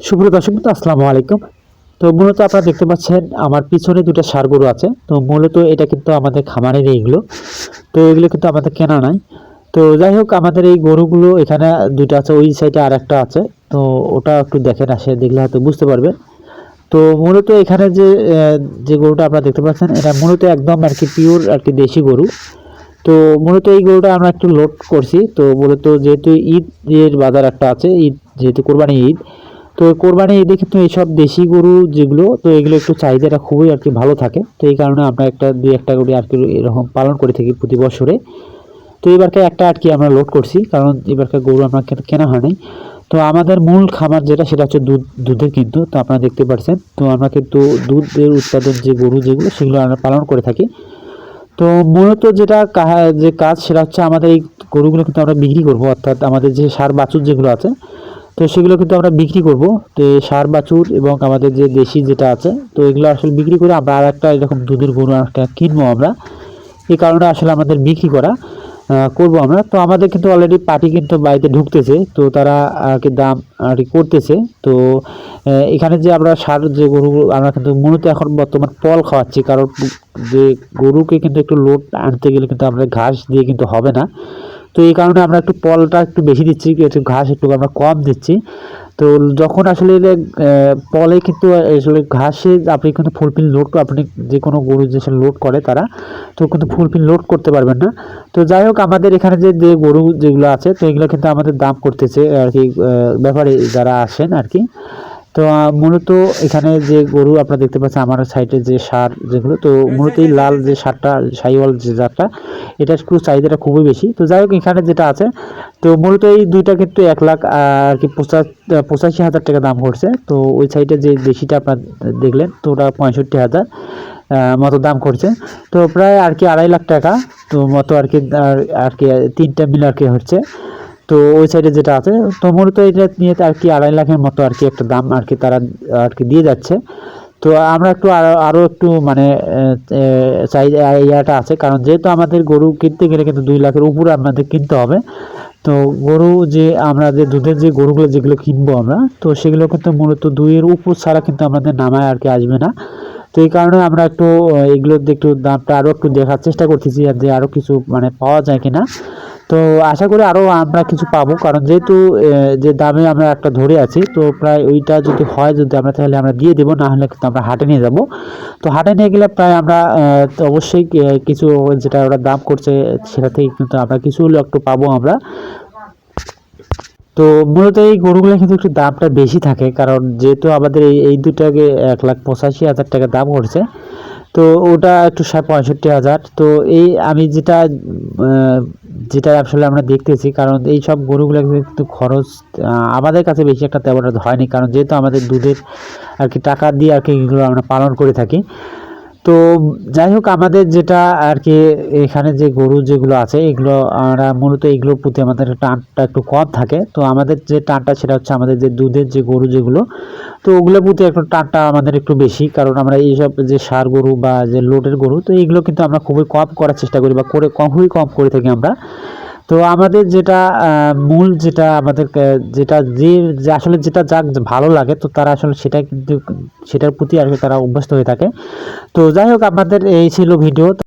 সুপ্রিয় দর্শক বন্ধু, আসসালামু আলাইকুম। তো মূলত আপনারা দেখতে পাচ্ছেন আমার পিছনে দুটো ষাঁড় গরু আছে। তো মূলত এটা কিন্তু আমাদের খামারের এইগুলো। তো এগুলো কিন্তু আমাদের কেনা নাই। তো যাই হোক, আমাদের এই গরুগুলো এখানে দুটো আছে, ওই সাইডে আর একটা আছে। তো ওটা একটু দেখেন, আসে দেখলে হয়তো বুঝতে পারবেন। তো মূলত এখানে যে গরুটা আপনারা দেখতে পাচ্ছেন, এটা মূলত একদম আর কি পিওর আর কি দেশি গরু। তো মূলত এই গরুটা আমরা একটু লোড করছি। তো মূলত যেহেতু ঈদের বাজার একটা আছে, ঈদ যেহেতু কোরবানি ঈদ, তো কোরবানি ঈদে কিন্তু এইসব দেশি গরু যেগুলো, তো এগুলো একটু চাহিদাটা খুবই আর কি ভালো থাকে। তো এই কারণে আমরা একটা দুই একটা করে আর কি এরকম পালন করে থাকি প্রতি বছরে। তো এবারকে একটা আর কি আমরা লোড করছি, কারণ এবারকার গরু আমরা কেনা হয় নাই। তো আমাদের মূল খামার যেটা, সেটা হচ্ছে দুধের কিন্তু। তো আপনারা দেখতে পাচ্ছেন, তো আমরা কিন্তু দুধের উৎপাদন যে গরু যেগুলো, সেগুলো আমরা পালন করে থাকি। তো মূলত যে কাজ সেটা হচ্ছে আমাদের এই গরুগুলো কিন্তু আমরা বিক্রি করব, অর্থাৎ আমাদের যে ষাঁড় বাছুর যেগুলো আছে, তো সেগুলো কিন্তু আমরা বিক্রি করব। তো এই ষাঁড় বাছুর এবং আমাদের যে দেশি যেটা আছে, তো এগুলো আসলে বিক্রি করে আমরা আর একটা এরকম দুধের গরু একটা কিনবো আমরা। এই কারণে আসলে আমাদের বিক্রি করা করব আমরা। তো আমাদের কিন্তু অলরেডি পার্টি কিন্তু বাড়িতে ঢুকতেছে, তো তারা আর কি দাম আর কি করতেছে। তো এখানে যে আমরা ষাঁড় যে গরু, আমরা কিন্তু মূলত এখন বর্তমান পল খাওয়াচ্ছি, কারণ যে গরুকে কিন্তু একটু লোড আনতে গেলে কিন্তু আমরা ঘাস দিয়ে কিন্তু হবে না। তো এই কারণে আমরা একটু পলটা একটু বেশি দিচ্ছি, একটু ঘাস একটু আমরা কম দিচ্ছি। তো যখন আসলে পলে কিন্তু আসলে ঘাসে আপনি কিন্তু ফুলফিল লোড, আপনি যে কোনো গরু যে লোড করে তারা, তো কিন্তু ফুলফিল লোড করতে পারবেন না। তো যাই হোক, আমাদের এখানে যে গরু যেগুলো আছে, তো এগুলো কিন্তু আমাদের দাম করতেছে আর কি ব্যাপারে যারা আসেন আর কি। তো মূলত এখানে যে গরু আপনারা দেখতে পাচ্ছেন আমার সাইডে যে ষাঁড় যেগুলো, তো মূলত এই লাল যে ষাঁড়টা, শাহিওয়াল যে জাতটা, এটা একটু চাহিদাটা খুবই বেশি। তো যাই হোক, এখানে যেটা আছে, তো মূলত এই দুইটা কিন্তু 1 লাখ আর কি 85,000 টাকা দাম করছে। তো ওই সাইডে যে দেশিটা আপনার দেখলেন, তো ওটা 65,000 মতো দাম করছে। তো প্রায় আর কি 2.5 লাখ টাকা তো মতো আর কি, আর কি তিনটা মিলে আর কি হচ্ছে। তো ওই সাইডে যেটা আছে, তো মূলত এটা নিয়ে আর কি 2.5 লাখের মতো আর কি একটা দাম আর কি তারা আর কি দিয়ে যাচ্ছে। তো আমরা একটু আরও একটু মানে চাই ইয়াটা আছে, কারণ যেহেতু আমাদের গরু কিনতে গেলে কিন্তু 2 লাখের উপরে আমাদের কিনতে হবে। তো গরু যে আমরা যে দুধের যে গরুগুলো যেগুলো কিনবো আমরা, তো সেগুলো কিন্তু মূলত 2-এর উপর ছাড়া কিন্তু আমাদের নামায় আর কি আসবে না। তো এই কারণে আমরা একটু এগুলোর একটু দামটা আরও একটু দেখার চেষ্টা করতেছি, আর যে আরও কিছু মানে পাওয়া যায় কিনা। তো আশা করি আরও আমরা কিছু পাবো, কারণ যেহেতু যে দামে আমরা একটা ধরে আছি, তো প্রায় ওইটা যদি হয়, যদি আমরা তাহলে আমরা দিয়ে দেবো, না হলে কিন্তু আমরা হাটে নিয়ে যাব। তো হাটে নিয়ে গেলে প্রায় আমরা তো অবশ্যই কিছু যেটা ওরা দাম করছে সেটা থেকে কিন্তু আমরা কিছু হলেও একটু পাবো আমরা। তো মূলত এই গরুগুলো কিন্তু একটু দামটা বেশি থাকে, কারণ যেহেতু আমাদের এই দুটাকে 1,85,000 টাকা দাম করছে। তো ওটা একটু 65,000। তো এই আমি যেটা আসলে আমরা দেখতেছি, কারণ এই সব গরুগুলো কিন্তু খরচ আমাদের কাছে বেশি একটা তেমন হয়নি, কারণ যেহেতু আমাদের দুধের আর কি টাকা দিয়ে আর কি এগুলো আমরা পালন করে থাকি। তো যাই হোক, আমাদের যেটা আর কি এখানে যে গরু যেগুলো আছে, এগুলো আমরা মূলত এগুলোর প্রতি আমাদের টানটা একটু কম থাকে। তো আমাদের যে টানটা সেটা হচ্ছে আমাদের যে দুধের যে গরু যেগুলো, তো ওগুলোর প্রতি একটু টানটা আমাদের একটু বেশি, কারণ আমরা এইসব যে ষাঁড় গরু বা যে লোডের গরু, তো এইগুলো কিন্তু আমরা খুবই কম করার চেষ্টা করি, বা খুবই কম করে থাকি আমরা। তো আমাদের যেটা মূল যেটা আমাদের যেটা যে আসলে যেটা যাক ভালো লাগে, তো তারা আসলে সেটা কিন্তু সেটার প্রতি আর কি তারা অভ্যস্ত হয়ে থাকে। তো যাই হোক, আমাদের এই ছিল ভিডিও।